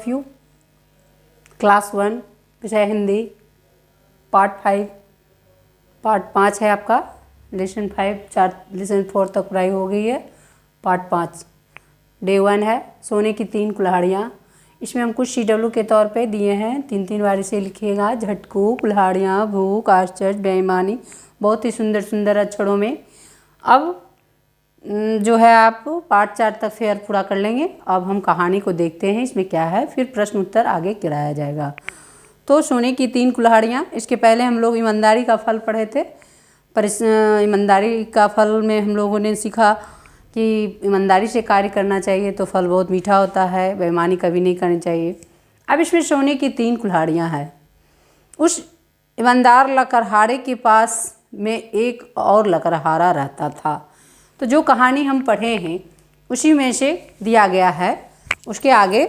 You class 1 विषय Hindi part 5 part 5 है आपका। लेसन 5 लेसन 4 तक पढ़ाई हो गई है। पार्ट 5 डे 1 है सोने की 3 कुल्हाड़ियाँ। इसमें हम कुछ CW के तौर पे दिए हैं, 3 बार इसे लिखिएगा। झटकू, कुल्हाड़ियाँ, भूख, आश्चर्य, बेईमानी, बहुत ही सुंदर सुंदर अक्षरों में। अब जो है आप पार्ट 4 तक फेयर पूरा कर लेंगे। अब हम कहानी को देखते हैं इसमें क्या है, फिर प्रश्न उत्तर आगे कराया जाएगा। तो सोने की 3 कुल्हाड़ियाँ, इसके पहले हम लोग ईमानदारी का फल पढ़े थे। पर इस ईमानदारी का फल में हम लोगों ने सीखा कि ईमानदारी से कार्य करना चाहिए तो फल बहुत मीठा होता है, बेईमानी कभी नहीं करनी चाहिए। अब इसमें सोने की 3 कुल्हाड़ियाँ हैं। उस ईमानदार लकड़हारे के पास में एक और लकड़हारा रहता था। तो जो कहानी हम पढ़े हैं उसी में से दिया गया है। उसके आगे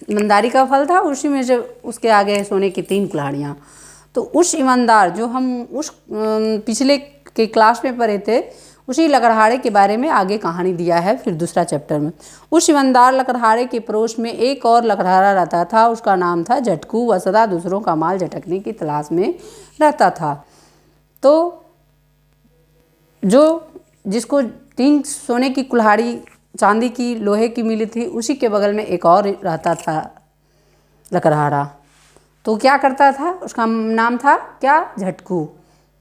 ईमानदारी का फल था, उसी में से उसके आगे है सोने की 3 कुल्हाड़ियाँ। तो उस ईमानदार जो हम उस पिछले के क्लास में पढ़े थे उसी लकड़हारे के बारे में आगे कहानी दिया है। फिर दूसरा चैप्टर में उस ईमानदार लकड़हारे के पड़ोस में एक और लकड़हारा रहता था। उसका नाम था झटकू। वह सदा दूसरों का माल झटकने की तलाश में रहता था। तो जिसको 3 सोने की कुल्हाड़ी चांदी की लोहे की मिली थी, उसी के बगल में एक और रहता था लकड़हारा। तो क्या करता था, उसका नाम था क्या, झटकू।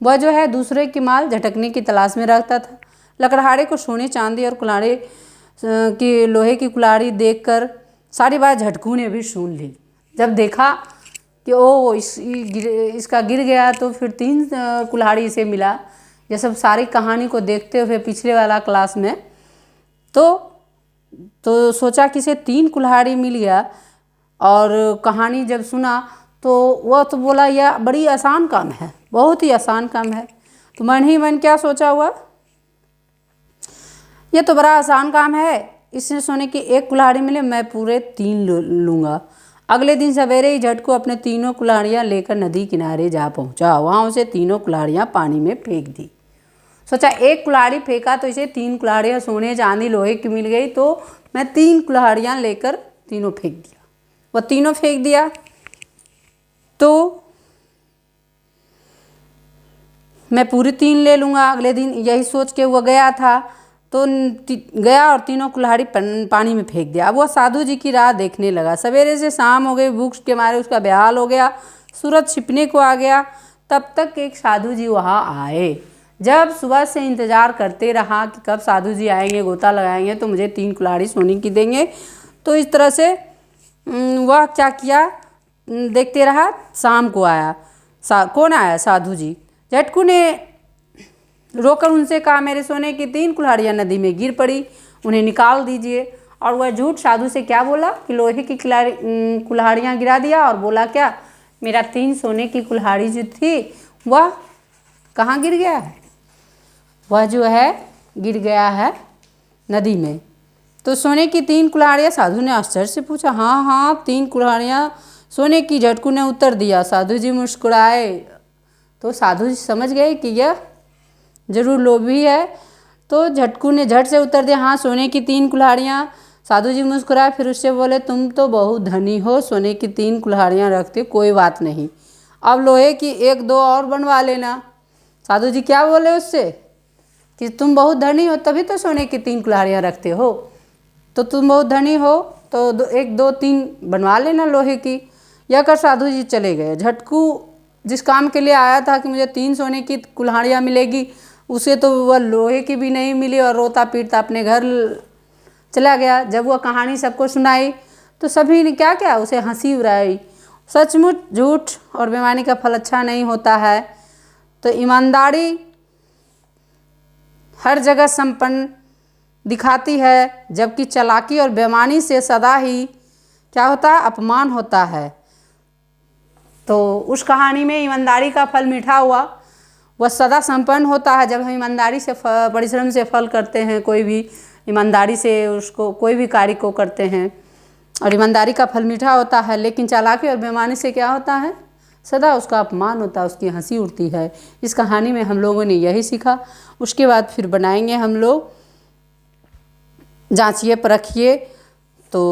वह जो है दूसरे के माल झटकने की तलाश में रहता था। लकड़हारे को सोने चांदी और कुल्हाड़ी की लोहे की कुल्हाड़ी देखकर सारी बात झटकू ने भी सुन ली। जब देखा कि इसका गिर गया तो फिर 3 कुल्हाड़ी इसे मिला। ये सब सारी कहानी को देखते हुए पिछले वाला क्लास में तो सोचा कि इसे 3 कुल्हाड़ी मिल गया। और कहानी जब सुना तो वह तो बोला यह बड़ी आसान काम है, बहुत ही आसान काम है। तो मन ही मन क्या सोचा हुआ, यह तो बड़ा आसान काम है, इससे सोने की 1 कुल्हाड़ी मिले, मैं पूरे 3 लूँगा। अगले दिन सवेरे ही झटकू अपने 3 कुल्हाड़ियाँ लेकर नदी किनारे जा पहुँचा। वहाँ उसे 3 कुल्हाड़ियाँ पानी में फेंक दी। सोचा 1 कुल्हाड़ी फेंका तो इसे 3 कुल्हाड़ियाँ सोने चांदी लोहे की मिल गई, तो मैं 3 कुल्हाड़ियाँ लेकर तीनों फेंक दिया। वह तीनों फेंक दिया। तो मैं पूरी 3 ले लूँगा। अगले दिन यही सोच के वह गया था, तो गया और 3 कुल्हाड़ी पानी में फेंक दिया। अब वह साधु जी की राह देखने लगा। सवेरे से शाम हो गई, भूख के मारे उसका बेहाल हो गया। सूरज छिपने को आ गया, तब तक एक साधु जी वहाँ आए। जब सुबह से इंतज़ार करते रहा कि कब साधु जी आएंगे, गोता लगाएंगे तो मुझे 3 कुल्हाड़ी सोने की देंगे। तो इस तरह से वह क्या किया, देखते रहा। शाम को आया। कौन आया, साधु जी। झटकू ने रोकर उनसे कहा मेरे सोने की 3 कुल्हाड़ियाँ नदी में गिर पड़ी, उन्हें निकाल दीजिए। और वह झूठ साधु से क्या बोला कि लोहे की कुल्हाड़ियाँ गिरा दिया, और बोला क्या, मेरा 3 सोने की कुल्हाड़ी जो थी वह कहाँ गिर गया है, वह जो है गिर गया है नदी में। तो सोने की 3 कुल्हाड़ियाँ, साधु ने आश्चर्य से पूछा। हाँ हाँ 3 कुल्हाड़ियाँ सोने की, झटकू ने उत्तर दिया। साधु जी मुस्कुराए। तो साधु जी समझ गए कि यह जरूर लोभी है। तो झटकू ने झट से उत्तर दिया, हाँ सोने की 3 कुल्हाड़ियाँ। साधु जी मुस्कुराए, फिर उससे बोले तुम तो बहुत धनी हो, सोने की 3 कुल्हाड़ियाँ रखते, कोई बात नहीं, अब लोहे की 1-2 और बनवा लेना। साधु जी क्या बोले उससे कि तुम बहुत धनी हो तभी तो सोने की 3 कुल्हाड़ियाँ रखते हो, तो तुम बहुत धनी हो तो 1-2-3 बनवा लेना लोहे की। यह कर साधु जी चले गए। झटकू जिस काम के लिए आया था कि मुझे 3 सोने की कुल्हाड़ियाँ मिलेगी, उसे तो वह लोहे की भी नहीं मिली और रोता पीटता अपने घर चला गया। जब वह कहानी सबको सुनाई तो सभी ने क्या क्या उसे हंसी उड़ाई। सचमुच झूठ और बेईमानी का फल अच्छा नहीं होता है। तो ईमानदारी हर जगह संपन्न दिखाती है, जबकि चालाकी और बेईमानी से सदा ही क्या होता है, अपमान होता है। तो उस कहानी में ईमानदारी का फल मीठा हुआ, वह सदा संपन्न होता है। जब हम ईमानदारी से परिश्रम से फल करते हैं, कोई भी ईमानदारी से उसको कोई भी कार्य को करते हैं, और ईमानदारी का फल मीठा होता है। लेकिन चालाकी और बेईमानी से क्या होता है, सदा उसका अपमान होता है, उसकी हंसी उड़ती है। इस कहानी में हम लोगों ने यही सीखा। उसके बाद फिर बनाएंगे हम लोग जांचिए परखिए। तो